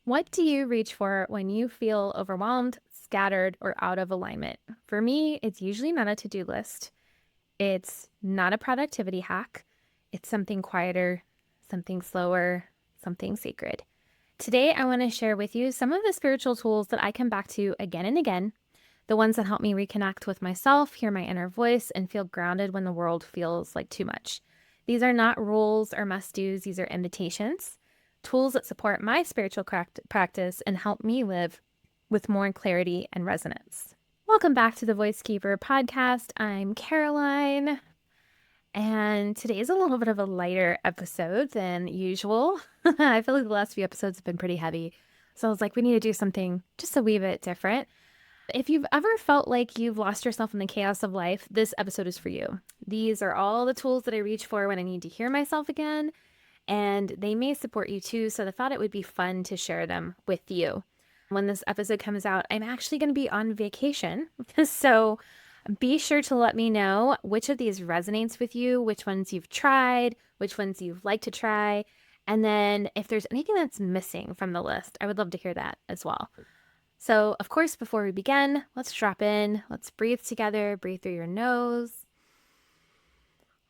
What do you reach for when you feel overwhelmed, scattered, or out of alignment? For me, it's usually not a to-do list. It's not a productivity hack. It's something quieter, something slower, something sacred. Today, I want to share with you some of the spiritual tools that I come back to again and again, the ones that help me reconnect with myself, hear my inner voice, and feel grounded when the world feels like too much. These are not rules or must-dos. These are invitations, tools that support my spiritual practice and help me live with more clarity and resonance. Welcome back to the Voicekeeper Podcast. I'm Caroline, and today is a little bit of a lighter episode than usual. I feel like the last few episodes have been pretty heavy, so I was like, we need to do something just a wee bit different. If you've ever felt like you've lost yourself in the chaos of life, this episode is for you. These are all the tools that I reach for when I need to hear myself again, and they may support you too, so I thought it would be fun to share them with you. When this episode comes out, I'm actually going to be on vacation, so be sure to let me know which of these resonates with you, which ones you've tried, which ones you'd like to try, and then if there's anything that's missing from the list, I would love to hear that as well. So, of course, before we begin, let's drop in. Let's breathe together. Breathe through your nose.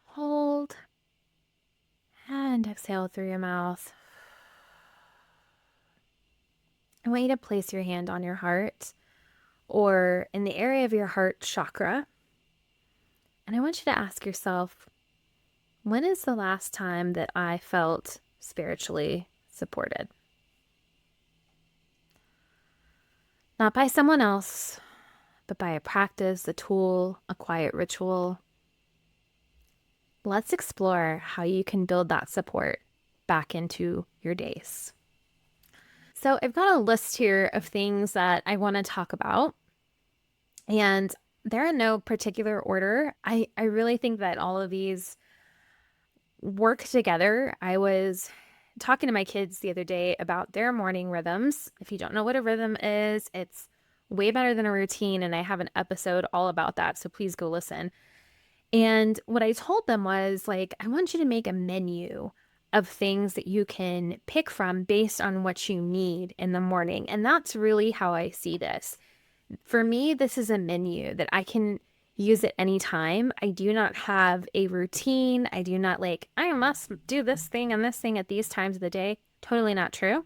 Hold. And exhale through your mouth. I want you to place your hand on your heart or in the area of your heart chakra. And I want you to ask yourself, when is the last time that I felt spiritually supported? Not by someone else, but by a practice, a tool, a quiet ritual. Let's explore how you can build that support back into your days. So I've got a list here of things that I want to talk about, and they're in no particular order. I really think that all of these work together. I was talking to my kids the other day about their morning rhythms. If you don't know what a rhythm is, it's way better than a routine, and I have an episode all about that, so please go listen. And what I told them was, like, I want you to make a menu of things that you can pick from based on what you need in the morning. And that's really how I see this. For me, this is a menu that I can use at any time. I do not have a routine. I do not I must do this thing and this thing at these times of the day. Totally not true.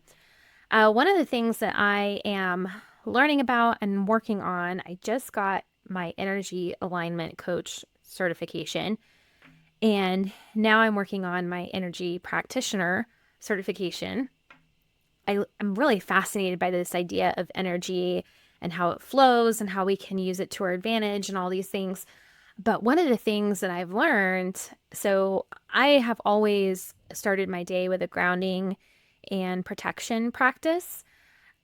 One of the things that I am learning about and working on, I just got my energy alignment coach certification. And now I'm working on my energy practitioner certification. I'm really fascinated by this idea of energy and how it flows and how we can use it to our advantage and all these things. But one of the things that I've learned, so I have always started my day with a grounding and protection practice.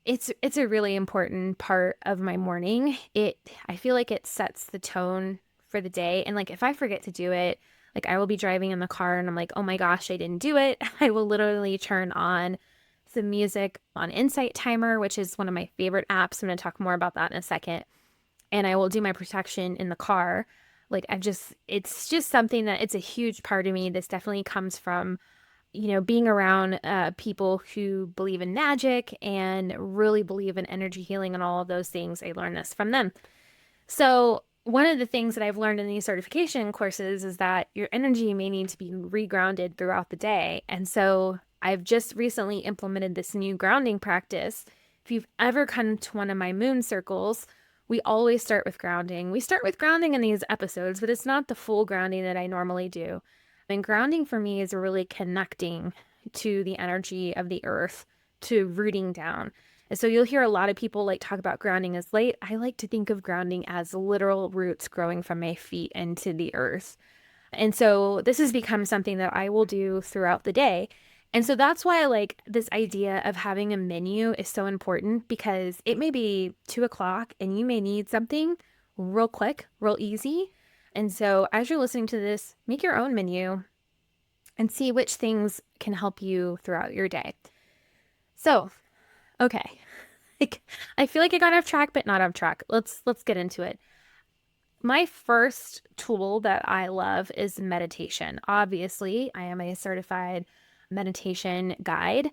It's a really important part of my morning. I feel like it sets the tone for the day. And if I forget to do it, I will be driving in the car and I'm like, oh my gosh, I didn't do it. I will literally turn on some music on Insight Timer, which is one of my favorite apps. I'm going to talk more about that in a second. And I will do my protection in the car. It's just something that it's a huge part of me. This definitely comes from, being around people who believe in magic and really believe in energy healing and all of those things. I learned this from them. So one of the things that I've learned in these certification courses is that your energy may need to be regrounded throughout the day. And so I've just recently implemented this new grounding practice. If you've ever come to one of my moon circles, we always start with grounding. We start with grounding in these episodes, but it's not the full grounding that I normally do. And grounding for me is really connecting to the energy of the earth, to rooting down. And so you'll hear a lot of people talk about grounding as light. I like to think of grounding as literal roots growing from my feet into the earth. And so this has become something that I will do throughout the day. And so that's why this idea of having a menu is so important, because it may be 2:00 and you may need something real quick, real easy. And so as you're listening to this, make your own menu and see which things can help you throughout your day. So, okay. I feel like I got off track, but not off track. Let's get into it. My first tool that I love is meditation. Obviously, I am a certified meditation guide.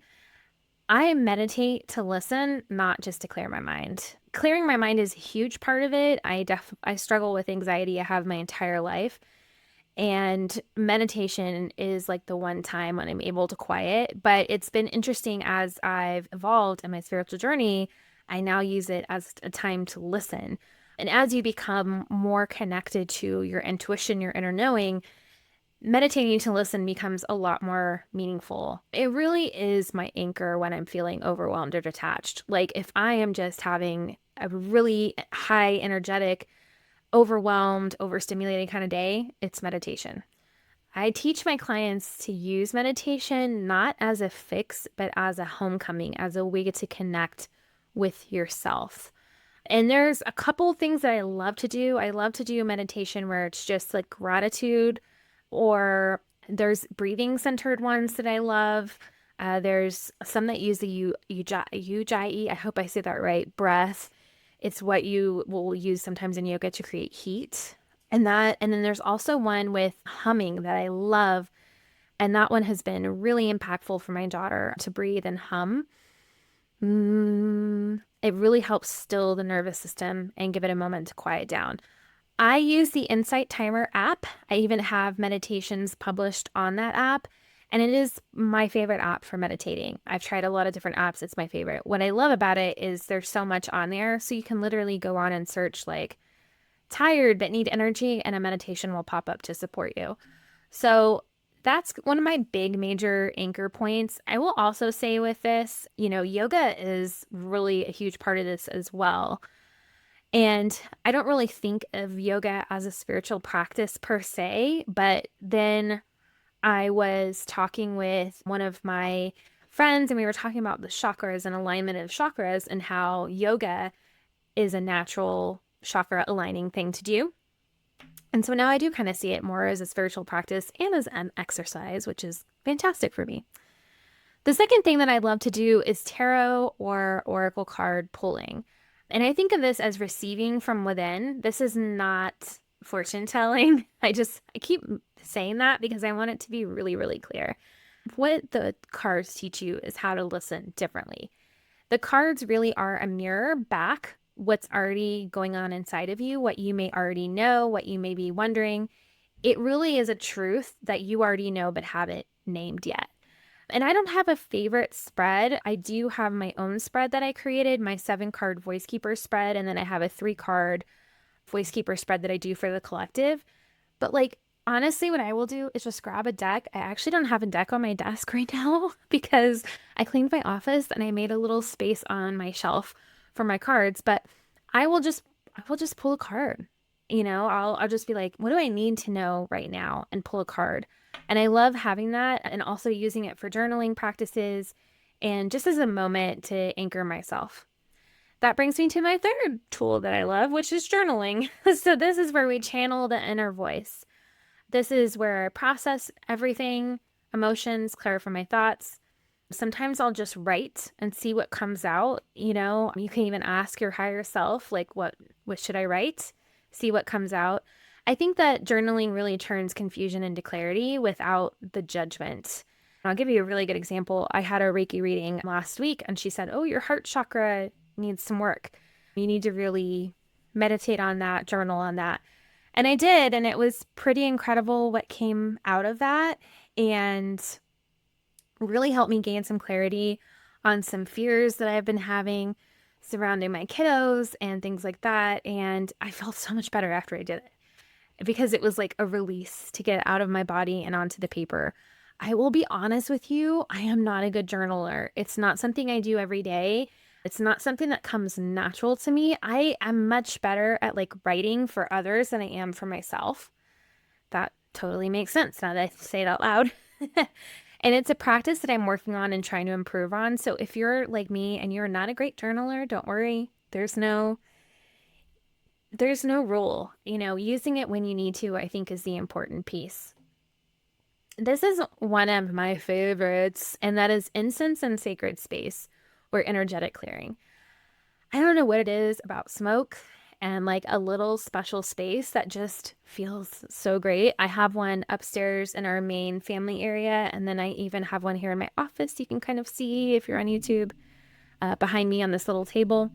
I meditate to listen, not just to clear my mind. Clearing my mind is a huge part of it. I struggle with anxiety. I have my entire life. And meditation is like the one time when I'm able to quiet. But it's been interesting as I've evolved in my spiritual journey. I now use it as a time to listen. And as you become more connected to your intuition, your inner knowing, meditating to listen becomes a lot more meaningful. It really is my anchor when I'm feeling overwhelmed or detached. Like if I am just having a really high energetic, overwhelmed, overstimulated kind of day, it's meditation. I teach my clients to use meditation not as a fix, but as a homecoming, as a way to connect with yourself. And there's a couple things that I love to do. I love to do meditation where it's just like gratitude, or there's breathing centered ones that I love. There's some that use the Ujjayi, I hope I say that right, breath. It's what you will use sometimes in yoga to create heat. And then there's also one with humming that I love. And that one has been really impactful for my daughter to breathe and hum. It really helps still the nervous system and give it a moment to quiet down. I use the Insight Timer app. I even have meditations published on that app, and it is my favorite app for meditating. I've tried a lot of different apps. It's my favorite. What I love about it is there's so much on there, so you can literally go on and search like tired but need energy, and a meditation will pop up to support you. So that's one of my big major anchor points. I will also say with this, yoga is really a huge part of this as well. And I don't really think of yoga as a spiritual practice per se, but then I was talking with one of my friends and we were talking about the chakras and alignment of chakras and how yoga is a natural chakra aligning thing to do. And so now I do kind of see it more as a spiritual practice and as an exercise, which is fantastic for me. The second thing that I love to do is tarot or oracle card pulling. And I think of this as receiving from within. This is not fortune telling. I keep saying that because I want it to be really, really clear. What the cards teach you is how to listen differently. The cards really are a mirror back what's already going on inside of you, what you may already know, what you may be wondering. It really is a truth that you already know but haven't named yet. And I don't have a favorite spread. I do have my own spread that I created, my 7-card Voicekeeper spread, and then I have a 3-card Voicekeeper spread that I do for the collective. But like, honestly, what I will do is just grab a deck. I actually don't have a deck on my desk right now because I cleaned my office and I made a little space on my shelf for my cards, but I will just pull a card. I'll just be like, what do I need to know right now? And pull a card. And I love having that and also using it for journaling practices and just as a moment to anchor myself. That brings me to my third tool that I love, which is journaling. So this is where we channel the inner voice. This is where I process everything, emotions, clarify my thoughts. Sometimes I'll just write and see what comes out. You can even ask your higher self, like, what should I write? See what comes out. I think that journaling really turns confusion into clarity without the judgment. I'll give you a really good example. I had a Reiki reading last week and she said, oh, your heart chakra needs some work. You need to really meditate on that, journal on that. And I did, and it was pretty incredible what came out of that and really helped me gain some clarity on some fears that I've been having surrounding my kiddos and things like that. And I felt so much better after I did it because it was like a release to get it out of my body and onto the paper. I will be honest with you, I am not a good journaler. It's not something I do every day. It's not something that comes natural to me. I am much better at like writing for others than I am for myself. That totally makes sense now that I say it out loud. And it's a practice that I'm working on and trying to improve on. So if you're like me and you're not a great journaler, don't worry. There's no rule. Using it when you need to, I think, is the important piece. This is one of my favorites, and that is incense and sacred space or energetic clearing. I don't know what it is about smoke and like a little special space that just feels so great. I have one upstairs in our main family area, and then I even have one here in my office. You can kind of see if you're on YouTube behind me on this little table.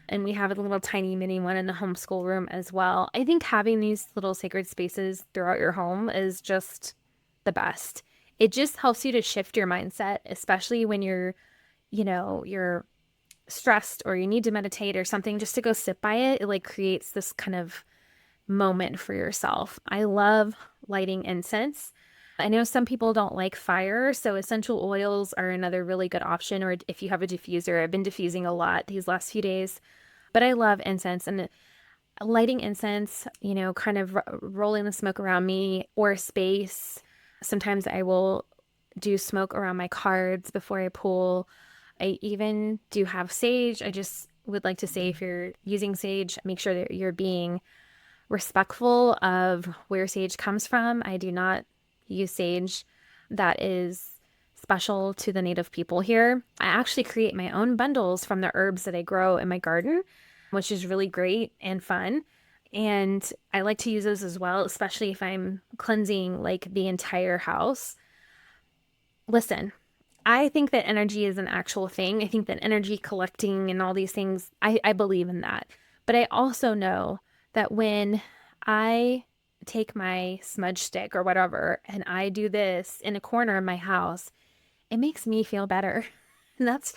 And we have a little tiny mini one in the homeschool room as well. I think having these little sacred spaces throughout your home is just the best. It just helps you to shift your mindset, especially when you're stressed or you need to meditate or something, just to go sit by it. It like creates this kind of moment for yourself. I love lighting incense. I know some people don't like fire, so essential oils are another really good option. Or if you have a diffuser, I've been diffusing a lot these last few days, but I love incense and lighting incense, kind of rolling the smoke around me or space. Sometimes I will do smoke around my cards before I pull. I even do have sage. I just would like to say, if you're using sage, make sure that you're being respectful of where sage comes from. I do not use sage that is special to the native people here. I actually create my own bundles from the herbs that I grow in my garden, which is really great and fun. And I like to use those as well, especially if I'm cleansing like the entire house. Listen, I think that energy is an actual thing. I think that energy collecting and all these things, I believe in that. But I also know that when I take my smudge stick or whatever and I do this in a corner of my house, it makes me feel better. And that's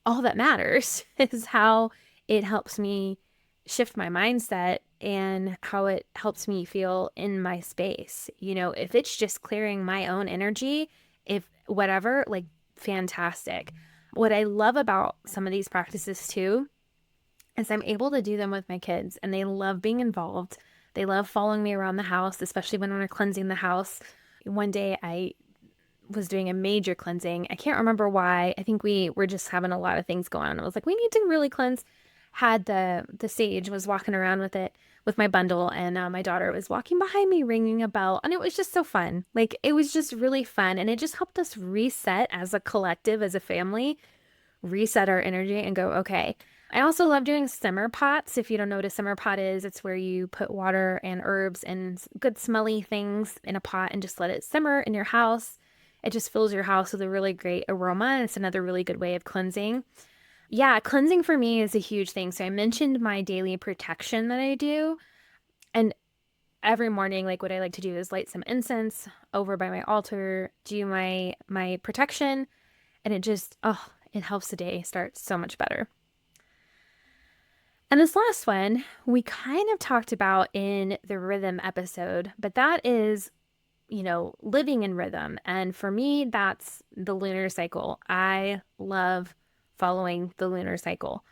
all that matters, is how it helps me shift my mindset and how it helps me feel in my space. If it's just clearing my own energy, if whatever, like, fantastic. What I love about some of these practices too is I'm able to do them with my kids, and they love being involved. They love following me around the house, especially when we're cleansing the house. One day I was doing a major cleansing. I can't remember why. I think we were just having a lot of things going on. I was like, we need to really cleanse. Had the sage, was walking around with it with my bundle, and my daughter was walking behind me ringing a bell, and it was just so fun. Like, it was just really fun, and it just helped us reset as a collective, as a family, reset our energy and go, okay. I also love doing simmer pots. If you don't know what a simmer pot is, it's where you put water and herbs and good smelly things in a pot and just let it simmer in your house. It just fills your house with a really great aroma. It's another really good way of cleansing. Yeah, cleansing for me is a huge thing. So I mentioned my daily protection that I do. And every morning, like, what I like to do is light some incense over by my altar, do my protection, and it helps the day start so much better. And this last one, we kind of talked about in the rhythm episode, but that is, living in rhythm. And for me, that's the lunar cycle. I love following the lunar cycle.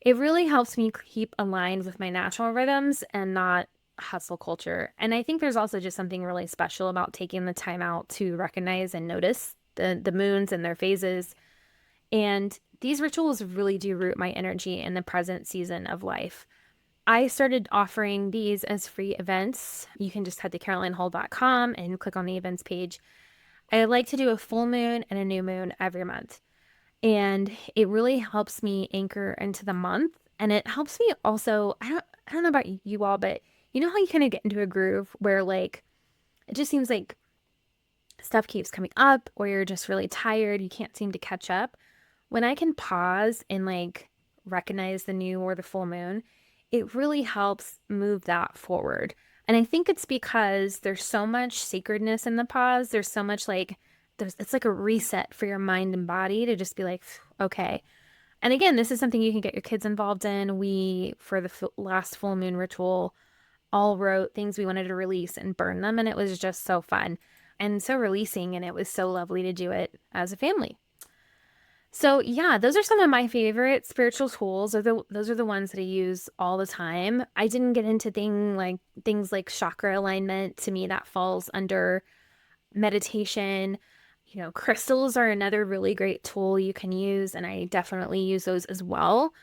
It really helps me keep aligned with my natural rhythms and not hustle culture. And I think there's also just something really special about taking the time out to recognize and notice the moons and their phases. And these rituals really do root my energy in the present season of life. I started offering these as free events. You can just head to carolinehall.com and click on the events page. I like to do a full moon and a new moon every month. And it really helps me anchor into the month. And it helps me also, I don't know about you all, but you know how you kind of get into a groove where, like, it just seems like stuff keeps coming up, or you're just really tired, you can't seem to catch up. When I can pause and like recognize the new or the full moon, it really helps move that forward. And I think it's because there's so much sacredness in the pause. There's so much it's like a reset for your mind and body to just be like, okay. And again, this is something you can get your kids involved in. We, for the last full moon ritual, all wrote things we wanted to release and burn them. And it was just so fun and so releasing. And it was so lovely to do it as a family. So yeah, those are some of my favorite spiritual tools. Those are the ones that I use all the time. I didn't get into things like chakra alignment. To me, that falls under meditation. Crystals are another really great tool you can use, and I definitely use those as well.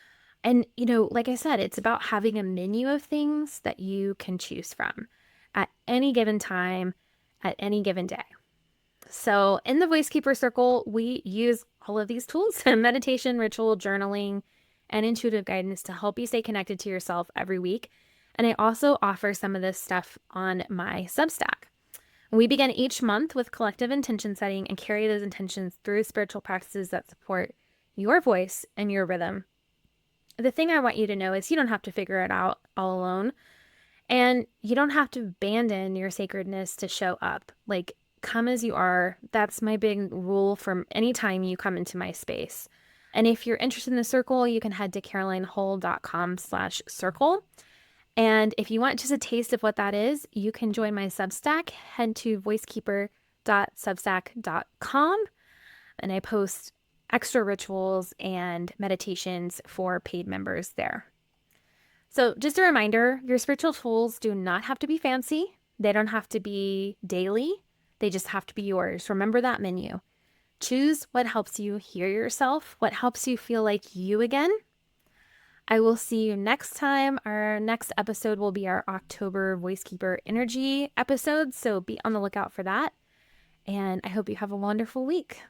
And, like I said, it's about having a menu of things that you can choose from at any given time, at any given day. So in the Voicekeeper Circle, we use all of these tools: meditation, ritual, journaling, and intuitive guidance to help you stay connected to yourself every week. And I also offer some of this stuff on my Substack. We begin each month with collective intention setting and carry those intentions through spiritual practices that support your voice and your rhythm. The thing I want you to know is you don't have to figure it out all alone. And you don't have to abandon your sacredness to show up. Like, come as you are. That's my big rule from any time you come into my space. And if you're interested in the circle, you can head to carolinehull.com/circle. And if you want just a taste of what that is, you can join my Substack. Head to voicekeeper.substack.com. And I post extra rituals and meditations for paid members there. So just a reminder, your spiritual tools do not have to be fancy. They don't have to be daily. They just have to be yours. Remember that menu. Choose what helps you hear yourself, what helps you feel like you again. I will see you next time. Our next episode will be our October Voicekeeper Energy episode, so be on the lookout for that. And I hope you have a wonderful week.